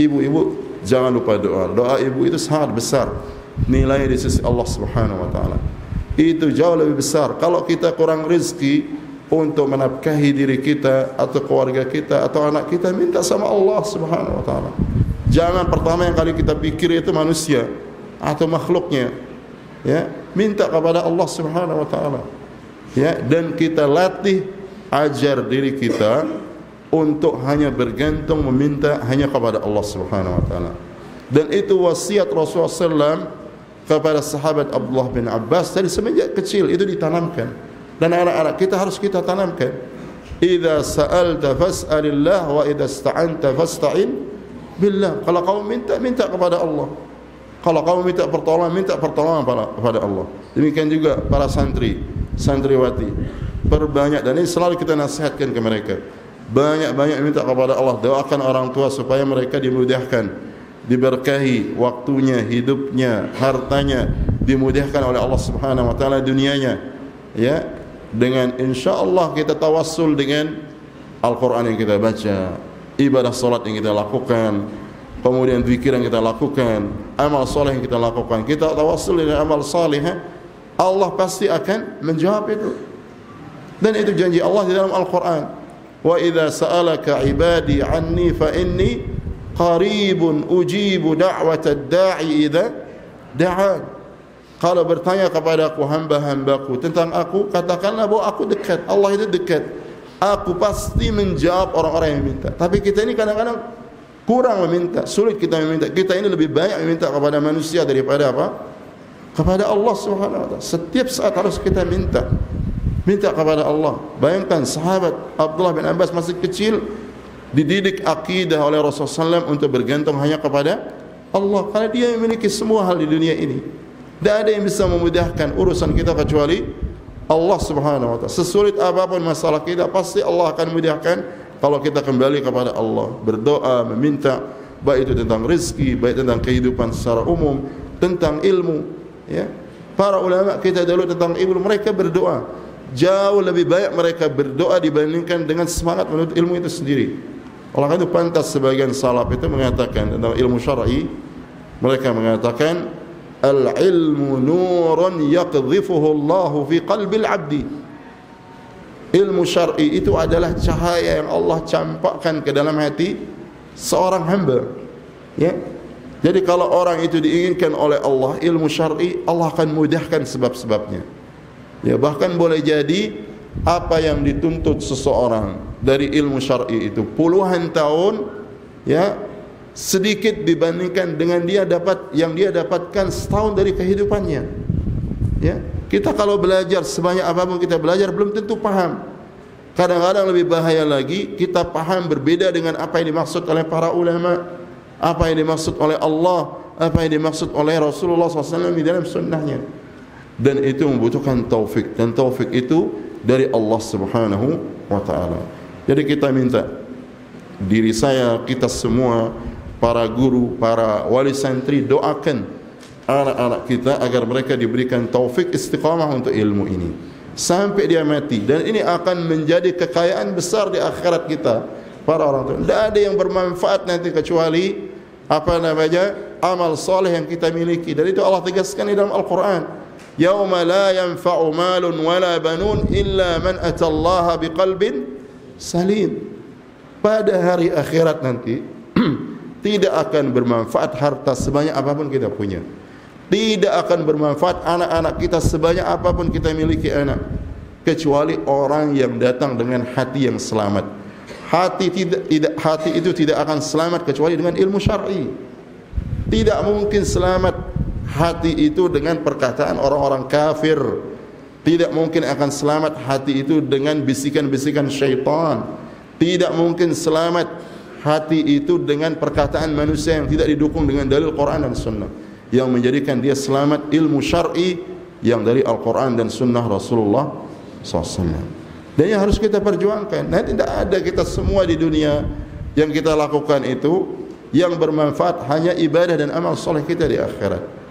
Ibu-ibu jangan lupa doa. Doa ibu itu sangat besar nilai di sisi Allah Subhanahu wa taala. Itu jauh lebih besar. Kalau kita kurang rezeki untuk menafkahi diri kita atau keluarga kita atau anak kita, minta sama Allah Subhanahu wa taala. Jangan pertama yang kali kita pikir itu manusia atau makhluknya. Ya, minta kepada Allah Subhanahu wa taala. Ya, dan kita latih, ajar diri kita untuk hanya bergantung meminta hanya kepada Allah Subhanahu wa taala. Dan itu wasiat Rasulullah SAW kepada sahabat Abdullah bin Abbas dari semenjak kecil itu ditanamkan. Dan anak-anak kita harus kita tanamkan. Idza sa'alta fas'alillah wa idza ista'anta fasta'in billah. Kalau kamu minta, minta kepada Allah. Kalau kamu minta pertolongan kepada Allah. Demikian juga para santri, santriwati. Perbanyak, dan ini selalu kita nasihatkan ke mereka. Banyak-banyak minta kepada Allah. Doakan orang tua supaya mereka dimudahkan, diberkahi waktunya, hidupnya, hartanya, dimudahkan oleh Allah Subhanahu wa taala dunianya. Ya, dengan insya-Allah kita tawassul dengan Al-Qur'an yang kita baca, ibadah salat yang kita lakukan, kemudian zikir yang kita lakukan, amal soleh yang kita lakukan. Kita tawassul dengan amal saleh, Allah pasti akan menjawab itu. Dan itu janji Allah di dalam Al-Qur'an. Wa idza sa'alaka 'ibadi 'anni fa inni qaribun ujibu da'watad da'i idza da'an. Kalau bertanya kepadaku hamba-hambaku tentang aku, katakanlah bahwa aku dekat. Allah itu dekat. Aku pasti menjawab orang-orang yang minta. Tapi kita ini kadang-kadang kurang meminta, sulit kita meminta. Kita ini lebih banyak meminta kepada manusia daripada apa? Kepada Allah Subhanahu wa taala. Setiap saat harus kita minta. Minta kepada Allah. Bayangkan sahabat Abdullah bin Abbas masih kecil dididik akidah oleh Rasulullah SAW untuk bergantung hanya kepada Allah, karena dia memiliki semua hal di dunia ini. Tidak ada yang bisa memudahkan urusan kita kecuali Allah Subhanahu wa taala. Sesulit apapun masalah kita, pasti Allah akan mudahkan kalau kita kembali kepada Allah, berdoa, meminta, baik itu tentang rezeki, baik tentang kehidupan secara umum, tentang ilmu. Ya, para ulama kita dulu tentang ilmu, mereka berdoa. Jauh lebih banyak mereka berdoa dibandingkan dengan semangat menuntut ilmu itu sendiri. Oleh karena itu pantas sebagian salaf itu mengatakan tentang ilmu syar'i, mereka mengatakan al-ilmu nurun yaqdhifuhu Allah fi qalbil 'abdi. Ilmu syar'i itu adalah cahaya yang Allah campakkan ke dalam hati seorang hamba. Ya. Jadi kalau orang itu diinginkan oleh Allah ilmu syar'i, Allah akan mudahkan sebab-sebabnya. Ya, bahkan boleh jadi apa yang dituntut seseorang dari ilmu syar'i itu puluhan tahun, ya, sedikit dibandingkan dengan dia dapatkan setahun dari kehidupannya. Ya, kita kalau belajar sebanyak apapun kita belajar belum tentu paham. Kadang-kadang lebih bahaya lagi, kita paham berbeda dengan apa yang dimaksud oleh para ulama, apa yang dimaksud oleh Allah, apa yang dimaksud oleh Rasulullah SAW di dalam sunnahnya. Dan itu membutuhkan taufik, dan taufik itu dari Allah Subhanahu wa taala. Jadi kita minta, diri saya, kita semua, para guru, para wali santri, doakan anak-anak kita agar mereka diberikan taufik istiqamah untuk ilmu ini sampai dia mati. Dan ini akan menjadi kekayaan besar di akhirat kita, para orang tua. Tidak ada yang bermanfaat nanti kecuali amal soleh yang kita miliki. Dan itu Allah tegaskan di dalam Al-Quran. Yauma la yanfa'u malun wala banun illa man atallaha biqalbin salim. Pada hari akhirat nanti tidak akan bermanfaat harta sebanyak apapun kita punya. Tidak akan bermanfaat anak-anak kita sebanyak apapun kita miliki anak, kecuali orang yang datang dengan hati yang selamat. Hati itu tidak akan selamat kecuali dengan ilmu syar'i. Tidak mungkin selamat hati itu dengan perkataan orang-orang kafir. Tidak mungkin akan selamat hati itu dengan bisikan-bisikan syaitan. Tidak mungkin selamat hati itu dengan perkataan manusia yang tidak didukung dengan dalil Quran dan Sunnah. Yang menjadikan dia selamat ilmu syar'i yang dari Al-Quran dan Sunnah Rasulullah SAW. Dan yang harus kita perjuangkan. Nah, tidak ada kita semua di dunia yang kita lakukan itu yang bermanfaat hanya ibadah dan amal soleh kita di akhirat.